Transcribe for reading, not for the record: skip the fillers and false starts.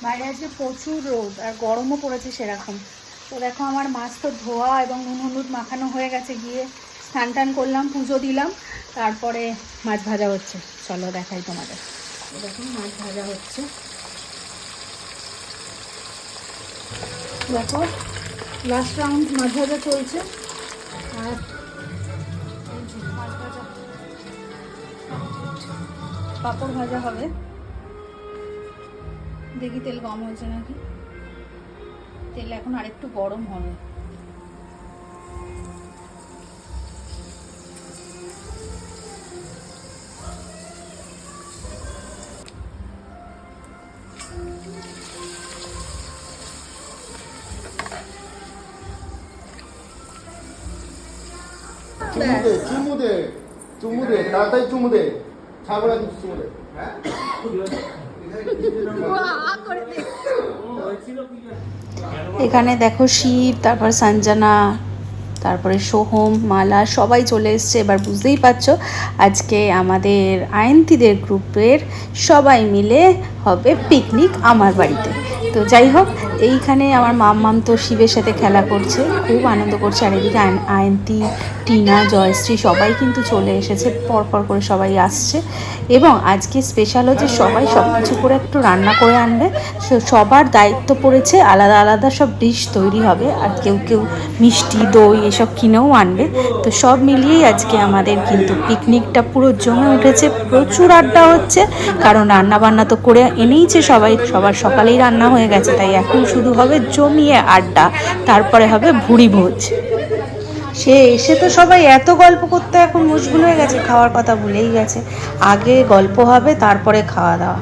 বাইরে আজকে প্রচুর রোদ আর গরমও পড়েছে সেরকম। তো দেখো আমার মাছ তো ধোয়া এবং নুন হলুদ মাখানো হয়ে গেছে, গিয়ে স্নান টান করলাম, পুজো দিলাম, তারপরে মাছ ভাজা হচ্ছে। চলো দেখাই তোমাদের। দেখো মাছ ভাজা হচ্ছে, দেখো লাস্ট রাউন্ড মাছ ভাজা চলছে। আর মাছ ভাজা পাঁপড় ভাজা হবে, দেখি তেল কম হয়েছে নাকি। তেল এখন আরেকটু গরম হবে। 주무대, 주무대, 나다이 주무대, 잡으라 주무대. এখানে দেখো শিব, তারপর সঞ্জনা, তারপরে সোহম, মালা সবাই চলে এসছে। এবার বুঝতেই পারছো আজকে আমাদের আয়ন্তীদের গ্রুপের সবাই মিলে হবে পিকনিক আমার বাড়িতে। তো যাই হোক, এইখানে আমার মাম্মাম তো শিবের সাথে খেলা করছে, খুব আনন্দ করছে। আর এদিকে আয়ন্তী, টিনা, জয়শ্রী সবাই কিন্তু চলে এসেছে, পরপর করে সবাই আসছে। এবং আজকে স্পেশাল হচ্ছে সবাই সব কিছু করে একটু রান্না করে আনবে। সবার দায়িত্ব পড়েছে, আলাদা আলাদা সব ডিশ তৈরি হবে। আর কেউ কেউ মিষ্টি, দই এসব কিনেও আনবে। তো সব মিলিয়েই আজকে আমাদের কিন্তু পিকনিকটা পুরো জমে উঠেছে, প্রচুর আড্ডা হচ্ছে। কারণ রান্না বান্না তো করে এনেইছে সবাই, সবার সকালেই রান্না হয়ে গেছে, তাই এখন শুধু হবে জমিয়ে আড্ডা, তারপরে হবে ভুড়ি ভোজ। সে এসে তো সবাই এত গল্প করতে এখন মশগুল হয়ে গেছে, খাওয়ার কথা ভুলেই গেছে। আগে গল্প হবে, তারপরে খাওয়া দাওয়া।